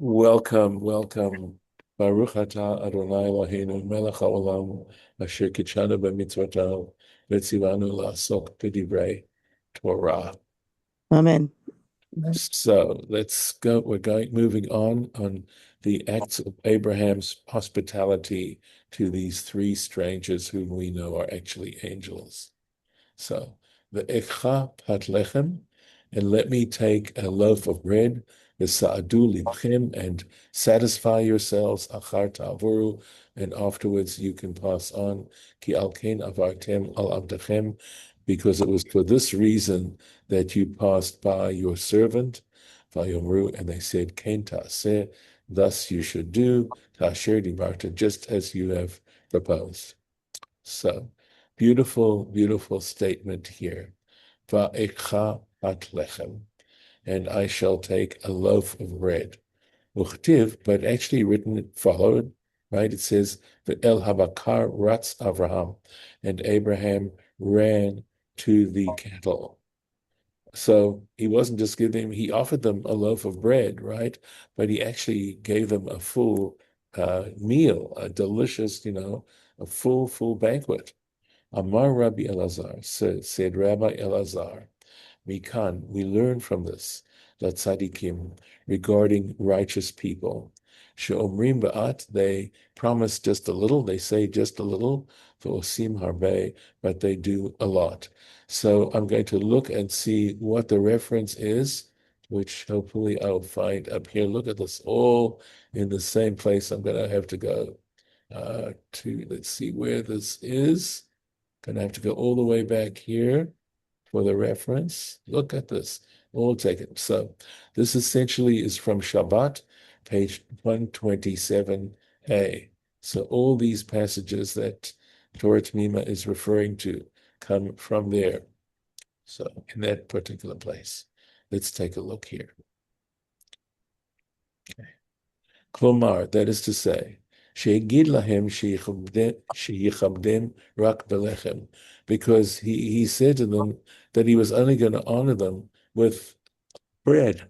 Welcome, welcome. Baruch atah Adonai Eloheinu melech haolam asher kitshanu b'mitzvotav v'tzivanu la'asok b'divrei Torah. Amen. So let's go. Moving on the acts of Abraham's hospitality to these three strangers whom we know are actually angels. So the ekcha pat lechem, and let me take a loaf of bread, the sa'adu libchem, and satisfy yourselves, achar ta'avuru, and afterwards you can pass on, ki al ken avartem al avdachem, because it was for this reason that you passed by your servant, vayomru, and they said, ken ta'aseh, thus you should do, ta'asher dibarta, just as you have proposed. So, beautiful, beautiful statement here. Va'ekcha hat lechem, and I shall take a loaf of bread. Uchtiv, but actually written followed, right? It says, the El Habakar Ratz Avraham, and Abraham ran to the cattle. So he wasn't just giving them, he offered them a loaf of bread, right? But he actually gave them a full meal, a delicious, a full banquet. Amar Rabbi Elazar, said Rabbi Elazar, Mikan, we learn from this, that tzadikim, regarding righteous people. She'omrim ba'at, they promise just a little, they say just a little, v'osim harbe, but they do a lot. So I'm going to look and see what the reference is, which hopefully I'll find up here. Look at this, all in the same place. I'm going to have to go let's see where this is. Gonna have to go all the way back here for the reference. Look at this, all taken. So this essentially is from Shabbat, page 127a. So all these passages that Torah Temimah is referring to come from there. So in that particular place. Let's take a look here. Okay. Klomar, that is to say, שיגיד להם שיכבדם רק בלחם, because he said to them that he was only going to honor them with bread.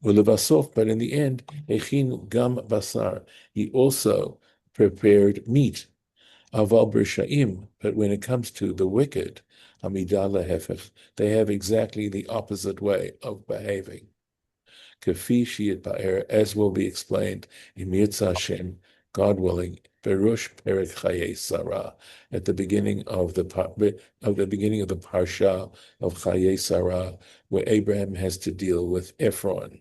ולבסוף, but in the end, הכין גם בשר, he also prepared meat. אבל ברשעים, but when it comes to the wicked, עמידה להפך, they have exactly the opposite way of behaving. Kafi Shiat Ba'er, as will be explained in Mirza Hashem, God willing, Berush Perek Chaye Sarah, at the beginning of the parsha of Chaye Sarah, where Abraham has to deal with Ephron.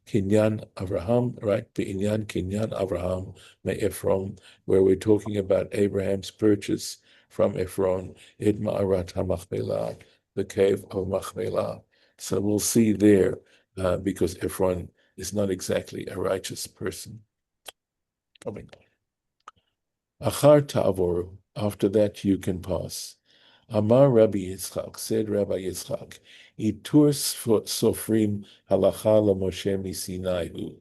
Kinyan Avraham, right? Be'inyan Kinyan Avraham me Ephron, where we're talking about Abraham's purchase from Ephron, Id Ma'arat HaMachpelah, the cave of Machpelah. So we'll see there because Ephron is not exactly a righteous person. Achar ta'avoru, after that you can pass. Amar Rabbi Yitzchak, said Rabbi Yitzchak, Itur sofrim halacha Moshe misinaihu.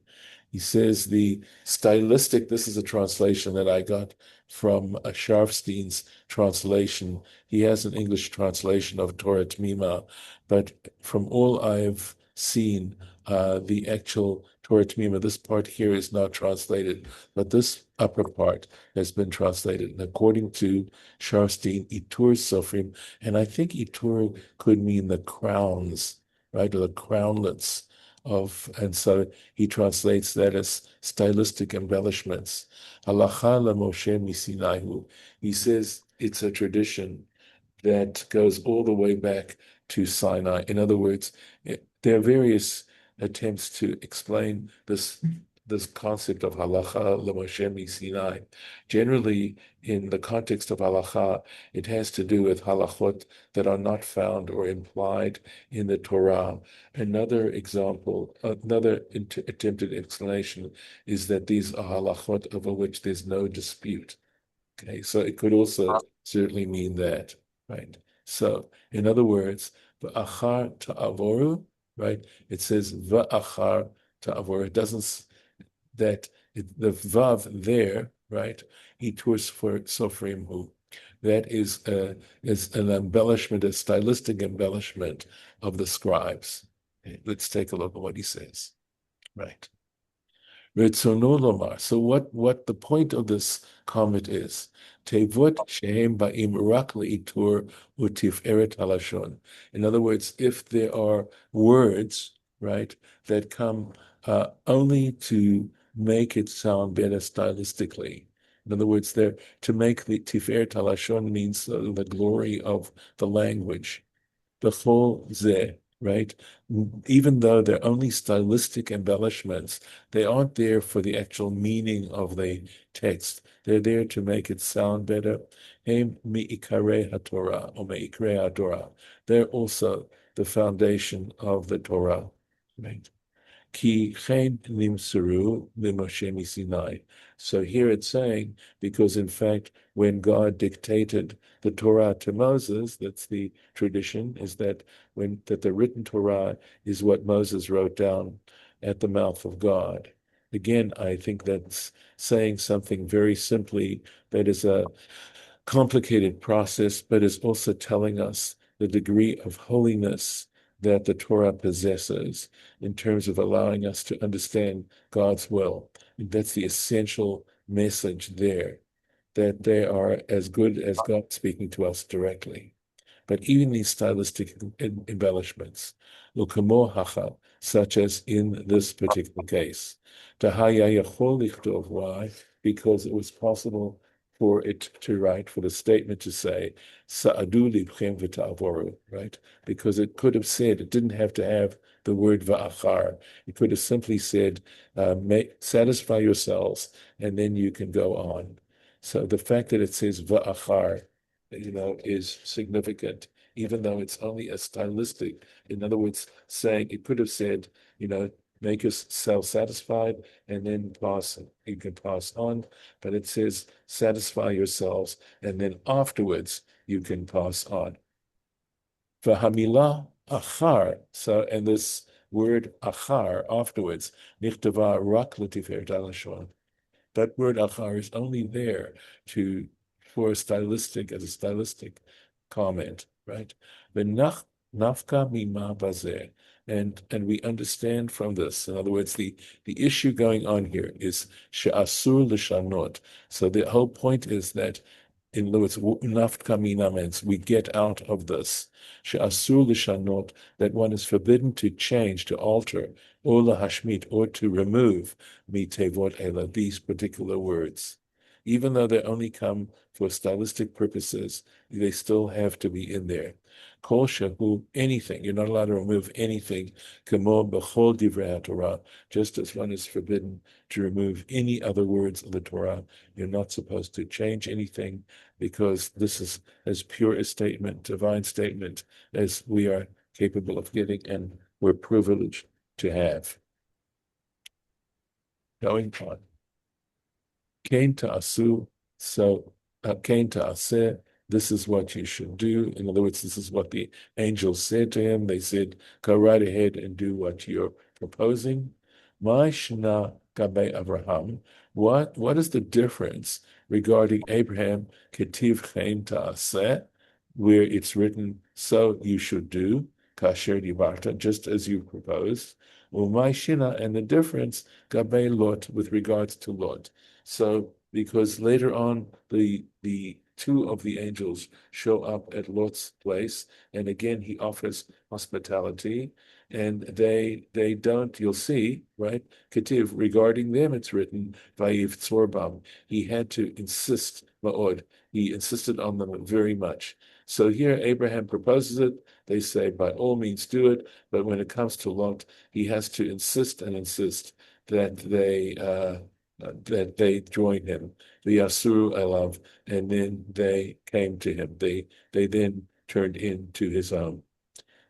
He says the stylistic, this is a translation that I got from Sharfstein's translation. He has an English translation of Torah Temimah, but from all I've seen, the actual Torah Temimah, this part here is not translated, but this upper part has been translated. And according to Sharfstein, Itur Sofrim, and I think Itur could mean the crowns, right, or the crownlets of, and so he translates that as stylistic embellishments. Halacha Moshe misinaihu. He says it's a tradition that goes all the way back to Sinai. In other words, there are various attempts to explain this concept of halacha l'Moshe Sinai. Generally, in the context of halacha, it has to do with halachot that are not found or implied in the Torah. Another example, another attempted explanation is that these are halachot over which there's no dispute. Okay, so it could also certainly mean that, right? So, in other words, v'achar ta'avoru, right? It says v'achar ta'avoru. It doesn't the vav there, right? Itur for sofrim hu. That is an embellishment, a stylistic embellishment of the scribes. Okay, let's take a look at what he says. Right. Retzono lomar. So what the point of this comment is? Tevot shehem ba'im rak le'itur u'tiferet halashon. In other words, if there are words, right, that come only to make it sound better stylistically. In other words, they're to make the tiferet halashon means the glory of the language. The full ze, right? Even though they're only stylistic embellishments, they aren't there for the actual meaning of the text. They're there to make it sound better. Hem mi'ikare haTorah or me'ikre haTorah. They're also the foundation of the Torah, right? Ki chen nimseru limoshe misinai. So here it's saying, because in fact, when God dictated the Torah to Moses, that's the tradition, is that that the written Torah is what Moses wrote down at the mouth of God. Again, I think that's saying something very simply that is a complicated process, but is also telling us the degree of holiness that the Torah possesses in terms of allowing us to understand God's will. And that's the essential message there, that they are as good as God speaking to us directly. But even these stylistic embellishments, such as in this particular case, why? Because it was possible for it to write, for the statement to say, Sa'adu libchem v'ta'avoru, right? Because it could have said, it didn't have to have the word va'achar. It could have simply said, satisfy yourselves, and then you can go on. So the fact that it says va'achar, is significant, even though it's only a stylistic. In other words, saying it could have said, make yourself satisfied and then you can pass on, but it says satisfy yourselves and then afterwards you can pass on. V'hamila achar, so, and this word achar, afterwards, nichtava rak l'tiferet halashon. That word achar is only there as a stylistic comment, right? The nafka mima bazeh, and we understand from this. In other words, the issue going on here is she'asur l'shanot. So the whole point is that, in other words, nafka mina means we get out of this. She'asur l'shanot, that one is forbidden to change, to alter, or lahashmit, or to remove mitevot ela, these particular words. Even though they only come for stylistic purposes, they still have to be in there. Kol shehu, anything, you're not allowed to remove anything, kamo b'chol divrei Torah, just as one is forbidden to remove any other words of the Torah. You're not supposed to change anything, because this is as pure a statement, divine statement, as we are capable of getting, and we're privileged to have. Going on. Kain ta'asu, so kain ta'aseh, this is what you should do. In other words, this is what the angels said to him. They said, go right ahead and do what you're proposing. Ma shna gabe Abraham. What is the difference regarding Abraham, ketiv kain ta'aseh, where it's written, so you should do, kasher dibarta, just as you proposed. Umay shina, and the difference, gabe Lot, with regards to Lot. So, because later on, the two of the angels show up at Lot's place, and again he offers hospitality, and they don't. You'll see, right? Ketiv, regarding them, it's written, Vayiv Tzorbam. He had to insist, Ma'od. He insisted on them very much. So here Abraham proposes it. They say, by all means do it. But when it comes to Lot, he has to insist and insist that they join him, the Asuru Elav, and then they came to him. They then turned into his own.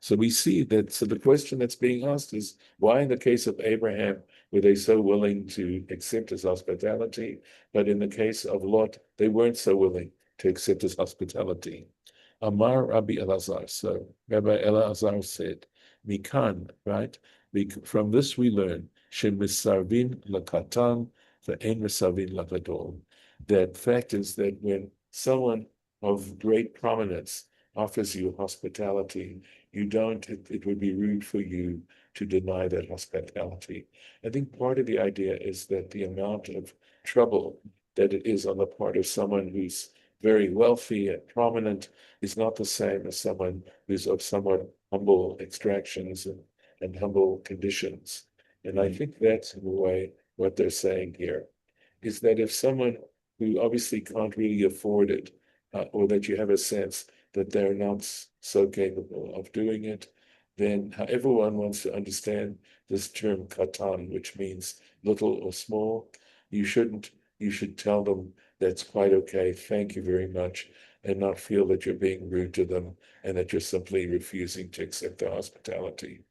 So we see that. So the question that's being asked is, why in the case of Abraham were they so willing to accept his hospitality, but in the case of Lot, they weren't so willing to accept his hospitality? Amar Rabbi Elazar. So Rabbi Elazar said, Mikan, right? From this we learn, Shemisarvin lakatan ve'en misarvin lakadol. That fact is that when someone of great prominence offers you hospitality, you don't, it would be rude for you to deny that hospitality. I think part of the idea is that the amount of trouble that it is on the part of someone who's very wealthy and prominent is not the same as someone who's of somewhat humble extractions and humble conditions. And I think that's in a way what they're saying here is that if someone who obviously can't really afford it, or that you have a sense that they're not so capable of doing it, then however one wants to understand this term katan, which means little or small, you shouldn't, you should tell them that's quite okay, thank you very much, and not feel that you're being rude to them and that you're simply refusing to accept their hospitality.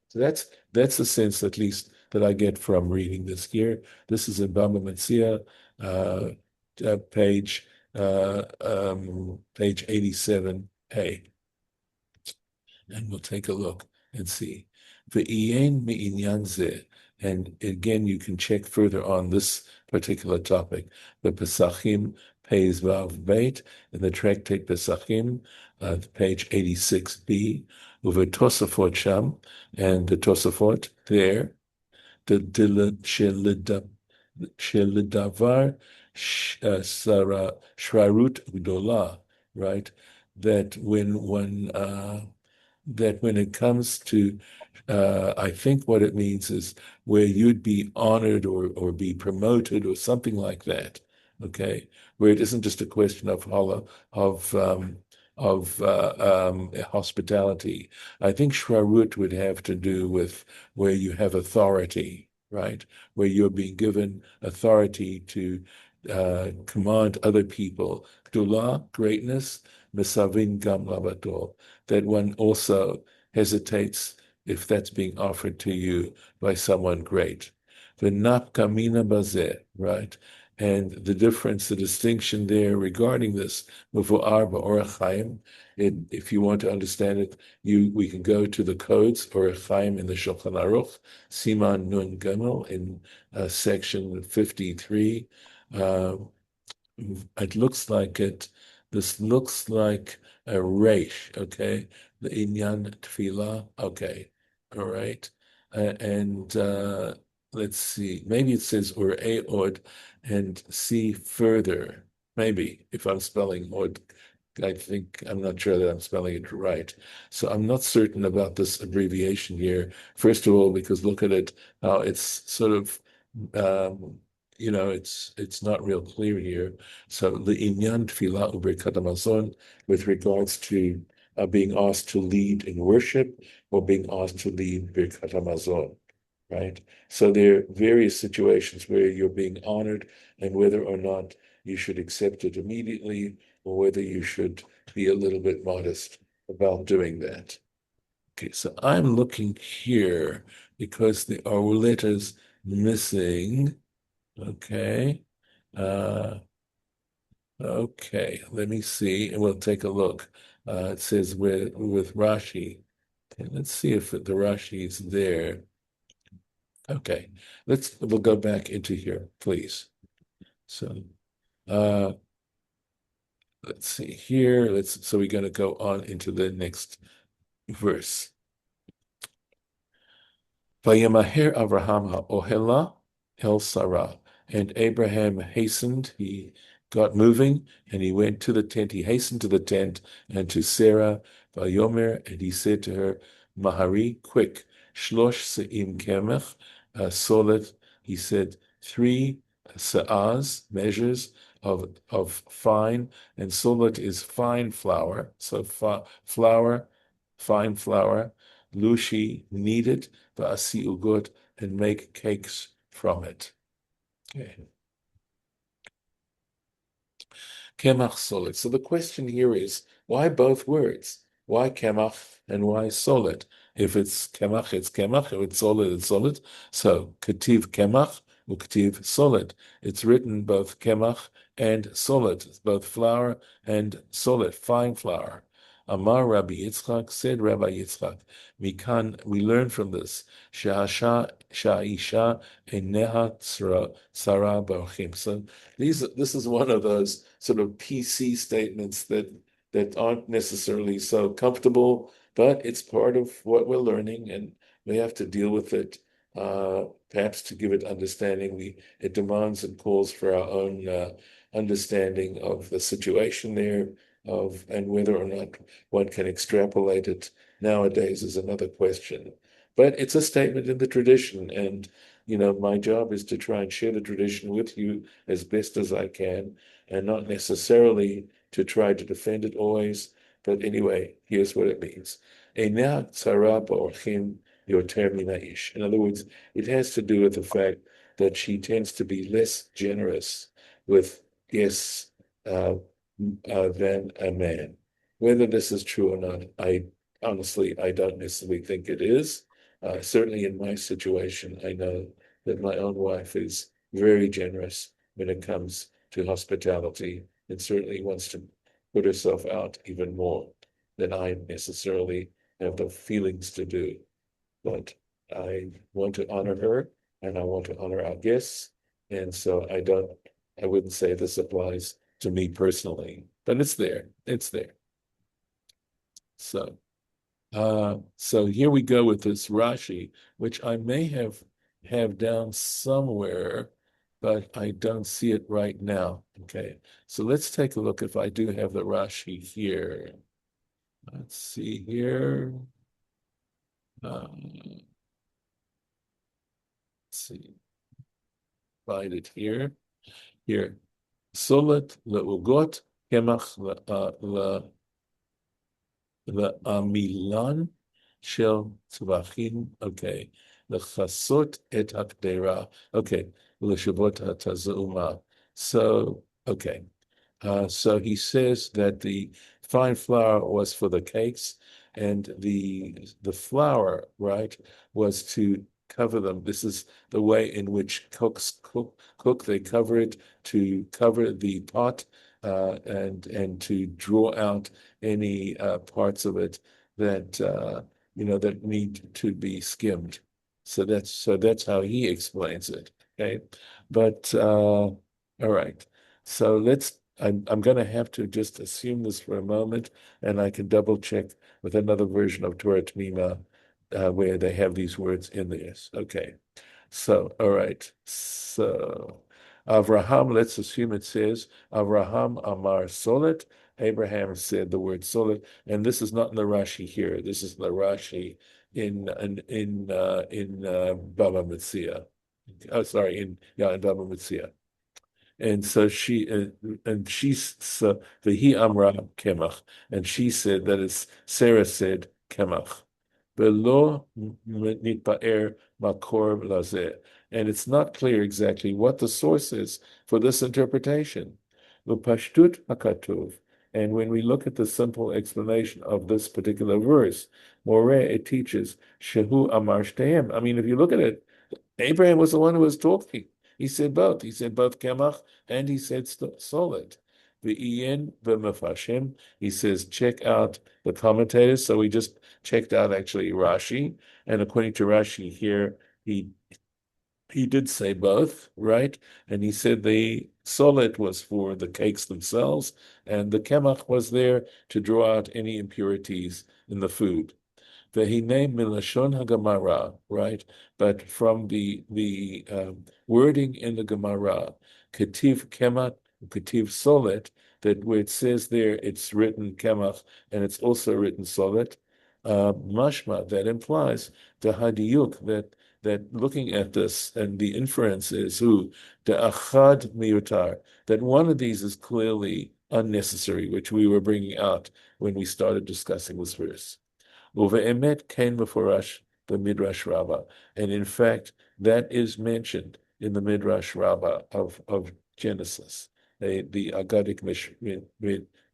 So that's the sense, at least, that I get from reading this here. This is in Baba Metzia, uh, page page 87a, and we'll take a look and see. Ve'ien mi'inyan zeh, and again, you can check further on this particular topic. The Pesachim, Pez Vav Beit, in the tractate Pesachim, page 86b, over Tosafot Sham, and the Tosafot there, the Shelidavar Shrarut Gdola, right? That when it comes to, I think what it means is where you'd be honored or be promoted or something like that. Okay, where it isn't just a question of of hospitality. I think Shrarut would have to do with where you have authority, right? Where you're being given authority to command other people. Gdula, greatness, Mesavin Gam Labato, that one also hesitates if that's being offered to you by someone great. The Napkamina Bazeh, right? And the difference, the distinction there regarding this, Mufu'ar Ba'orach Chaim, if you want to understand it, we can go to the codes, Orach Chaim in the Shulchan Aruch, Siman Nun Gimel in section 53. It looks like it. This looks like a resh, okay? The inyan tefillah, okay, all right. And let's see, maybe it says or od, and see further. Maybe if I'm spelling od, I think I'm not sure that I'm spelling it right. So I'm not certain about this abbreviation here. First of all, because look at it, how it's sort of it's not real clear here. So the inyan tefillah uberkat hamazon, with regards to being asked to lead in worship or being asked to lead birkat hamazon, right? So there are various situations where you're being honored and whether or not you should accept it immediately or whether you should be a little bit modest about doing that. Okay, so I'm looking here because there are letters missing. Okay. Okay, let me see, and we'll take a look. It says with Rashi. Okay, let's see if the Rashi is there. Okay, we'll go back into here, please. So uh let's see here. So we're gonna go on into the next verse. Vayemaher Avraham ha'ohela el Sarah. And Abraham hastened, he got moving, and he went to the tent. He hastened to the tent and to Sarah, Vayomer, and he said to her, Mahari, quick, shlosh se'im kemech, solid. He said, 3 sa'as, measures of fine, and solid is fine flour. So flour, fine flour, lushi, kneaded, va'asi ugot, and make cakes from it. Okay. Kemach solid. So the question here is, why both words? Why kemach and why solid? If it's kemach, it's kemach. If it's solid, it's solid. So ketiv kemach, uktiv solid. It's written both kemach and solid. It's both flour and solid, fine flour. Amar Rabbi Yitzchak, said Rabbi Yitzchak, Mikan, we learn from this, Sha'isha eneha tzara b'achim. So this is one of those sort of PC statements that aren't necessarily so comfortable, but it's part of what we're learning, and We have to deal with it, perhaps to give it understanding. It demands and calls for our own understanding of the situation there, and whether or not one can extrapolate it nowadays is another question. But it's a statement in the tradition, and my job is to try and share the tradition with you as best as I can, and not necessarily to try to defend it always. But anyway, here's what it means. Eina tzara ba'orchim yoter min ha'ish. In other words, it has to do with the fact that she tends to be less generous with guests than a man. Whether this is true or not, I don't necessarily think it is. Certainly in my situation, I know that my own wife is very generous when it comes to hospitality, and certainly wants to put herself out even more than I necessarily have the feelings to do. But I want to honor her, and I want to honor our guests. And so I wouldn't say this applies to me personally, but it's there. It's there. So, so here we go with this Rashi, which I may have down somewhere, but I don't see it right now. Okay, so let's take a look if I do have the Rashi here. Let's see here. Let's see, find it here. Here, solet leugot kemach le'amilan shel tzvachim. Okay, lechasot et hakdera. Okay, l'shavot hatazauma. So, okay. So he says that the fine flour was for the cakes, and the flour, right, was to cover them. This is the way in which cooks cook. They cover it to cover the pot, and to draw out any parts of it that that need to be skimmed. So that's how he explains it. Okay, but all right. So I'm going to have to just assume this for a moment, and I can double check with another version of Torah Temimah where they have these words in this. Okay. So, all right. So, Avraham, let's assume it says, Avraham Amar Solet. Abraham said the word Solet, and this is not in the Rashi here. This is in the Rashi in Baba Metzia. Oh, sorry, in Baba Metzia. And so she's so the amra kemach, and she said that is Sarah said kemach. Below nitpaer makor lazeh, and it's not clear exactly what the source is for this interpretation. Upashtut hakatuv, and when we look at the simple explanation of this particular verse, more it teaches shehu amar shteim. I mean, if you look at it, Abraham was the one who was talking. He said both. He said both kemach and he said solid. V'ien v'mefashim. He says check out the commentators. So we just checked out actually Rashi, and according to Rashi here, he did say both, right? And he said the solid was for the cakes themselves, and the kemach was there to draw out any impurities in the food. Vehine milashon haGemara, right? But from the wording in the Gemara, ketiv kemat, ketiv solet, that where it says there, it's written kemach and it's also written solet. Mashma, that implies the hadiyuk, that looking at this, and the inference is who the achad miyutar, that one of these is clearly unnecessary, which we were bringing out when we started discussing this verse. Uve'emet kain mefurash the Midrash Rabbah, and in fact, that is mentioned in the Midrash Rabbah of Genesis, the Agadic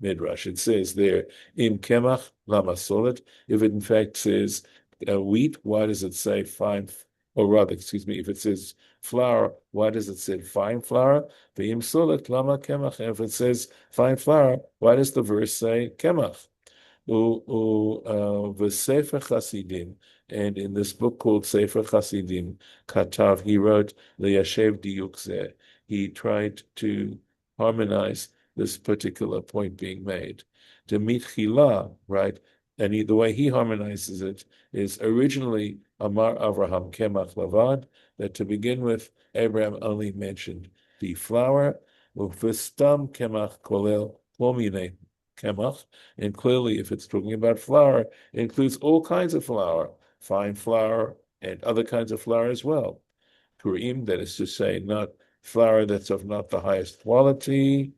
Midrash. It says there, im kemach lama solet. If it in fact says wheat, why does it say fine? Or rather, excuse me, if it says flour, why does it say fine flour? Ve'im solet lama kemach. And if it says fine flour, why does the verse say kemach? V'Sefer Chasidim, and in this book called Sefer Chasidim, Katav, he wrote Leyashev Diyuk Zeh. He tried to harmonize this particular point being made. The Mitchila, right? And the way he harmonizes it is originally Amar Avraham Kemach Lavad, that to begin with, Abraham only mentioned the flour, Ufistam Kemach Kolel Plomine Kemach, and clearly, if it's talking about flour, it includes all kinds of flour, fine flour, and other kinds of flour as well. Purim, that is to say, not flour that's of not the highest quality,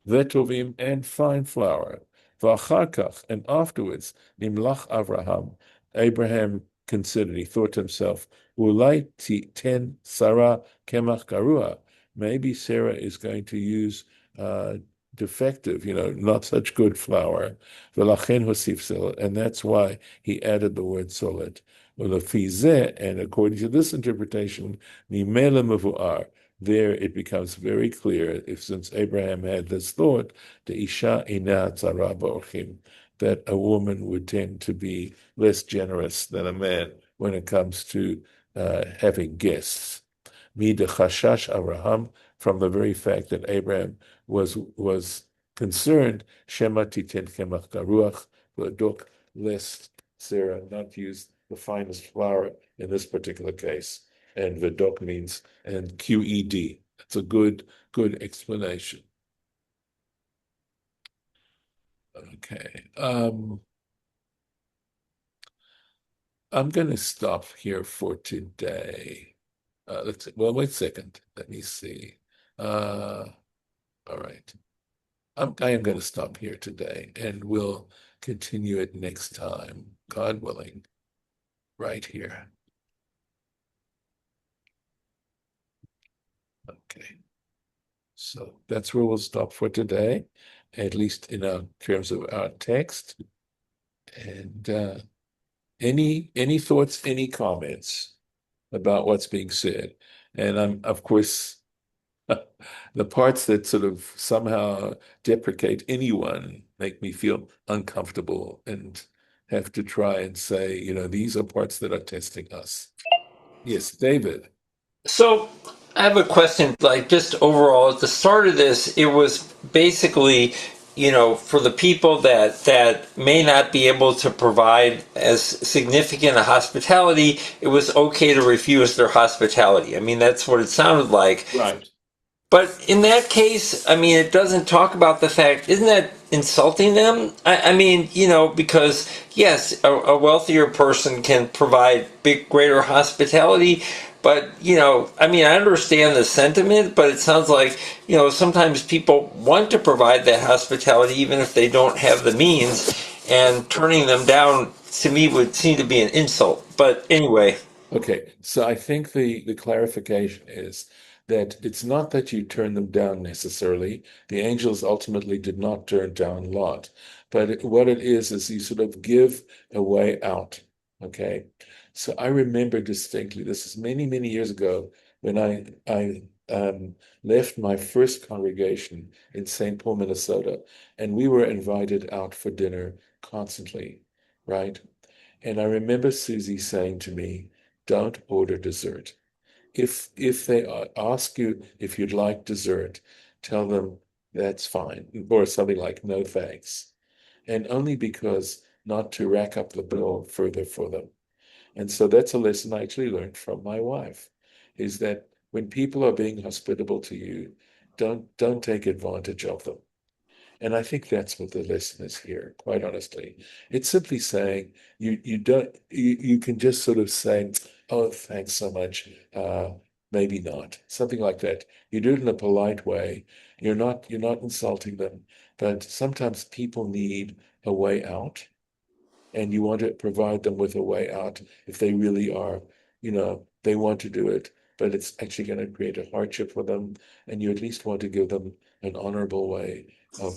vetovim, and fine flour. V'achar and afterwards, nimlach Abraham considered, he thought to himself, ulai ten Sarah kemach garua. Maybe Sarah is going to use defective, not such good flour. V'lachen hosif solet, and that's why he added the word solet. And according to this interpretation, mimele mevuar, there it becomes very clear, if since Abraham had this thought, the Isha ina tzara ba'orchim, that a woman would tend to be less generous than a man when it comes to having guests. Mida chashash Abraham, from the very fact that Abraham was concerned, Shema titen kemach garuach v'adok, lest Sarah not use the finest flour in this particular case. And Vidok means and QED. That's a good explanation. Okay. I'm going to stop here for today. Wait a second. Let me see. All right. I am going to stop here today, and we'll continue it next time, God willing, right here. Okay. So that's where we'll stop for today, at least in terms of our text. And any thoughts, any comments about what's being said? And I'm, of course, the parts that sort of somehow deprecate anyone make me feel uncomfortable and have to try and say, these are parts that are testing us. Yes, David. So I have a question, like just overall at the start of this, it was basically, for the people that may not be able to provide as significant a hospitality, it was okay to refuse their hospitality. I mean, that's what it sounded like. Right. But in that case, I mean, it doesn't talk about the fact, isn't that insulting them? I mean, because yes, a wealthier person can provide greater hospitality, but, I mean, I understand the sentiment, but it sounds like, sometimes people want to provide that hospitality even if they don't have the means, and turning them down to me would seem to be an insult. But anyway. Okay, so I think the clarification is that it's not that you turn them down necessarily. The angels ultimately did not turn down Lot, but what it is you sort of give a way out. Okay, so I remember distinctly. This is many many years ago when I left my first congregation in St. Paul, Minnesota, and we were invited out for dinner constantly, right? And I remember Susie saying to me, don't order dessert. If they ask you if you'd like dessert, tell them that's fine, or something like no thanks. And only because not to rack up the bill further for them. And so that's a lesson I actually learned from my wife, is that when people are being hospitable to you, don't take advantage of them. And I think that's what the lesson is here, quite honestly. It's simply saying you can just sort of say, oh, thanks so much. Maybe not. Something like that. You do it in a polite way. You're not insulting them, but sometimes people need a way out, and you want to provide them with a way out if they really are, they want to do it, but it's actually going to create a hardship for them, and you at least want to give them an honorable way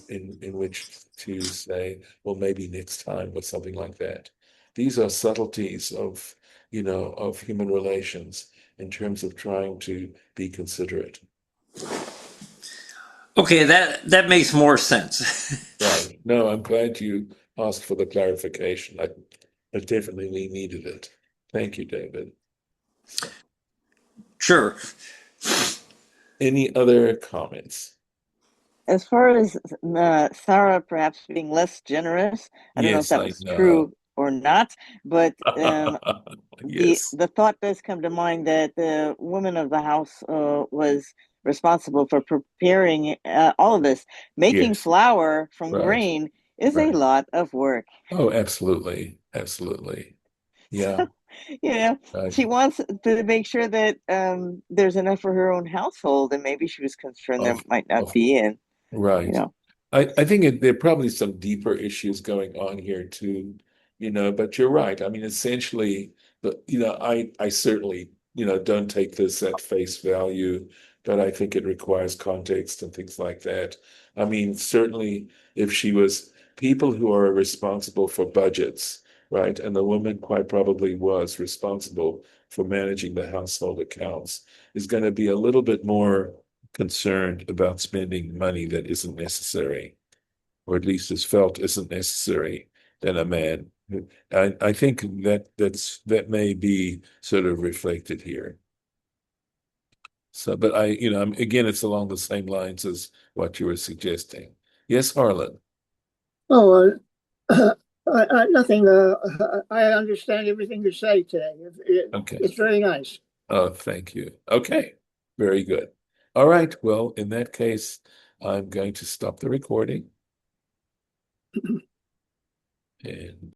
in which to say, well, maybe next time, or something like that. These are subtleties of human relations in terms of trying to be considerate. Okay, that makes more sense. Right. No, I'm glad you asked for the clarification. I definitely needed it. Thank you, David. So, Sure. any other comments? as far as Sarah perhaps being less generous, I don't know if Yes, that I was know. true or not, but Yes, the thought does come to mind that the woman of the house was responsible for preparing all of this. Making yes, flour from right, grain is a right. lot of work. Oh, absolutely, absolutely. Yeah, You know, right. she wants to make sure that there's enough for her own household, and maybe she was concerned there Of, might not of be, and you Right. know, I think there are probably some deeper issues going on here too, but you're right. I mean, essentially, I certainly, don't take this at face value, but I think it requires context and things like that. I mean, certainly if she was people who are responsible for budgets, right? And the woman quite probably was responsible for managing the household accounts, is going to be a little bit more concerned about spending money that isn't necessary, or at least is felt isn't necessary, than a man. I think that may be sort of reflected here. So, but again, it's along the same lines as what you were suggesting. Yes, Harlan. Oh, nothing. I understand everything you say today. Okay. It's very nice. Oh, thank you. Okay. Very good. All right. Well, in that case, I'm going to stop the recording and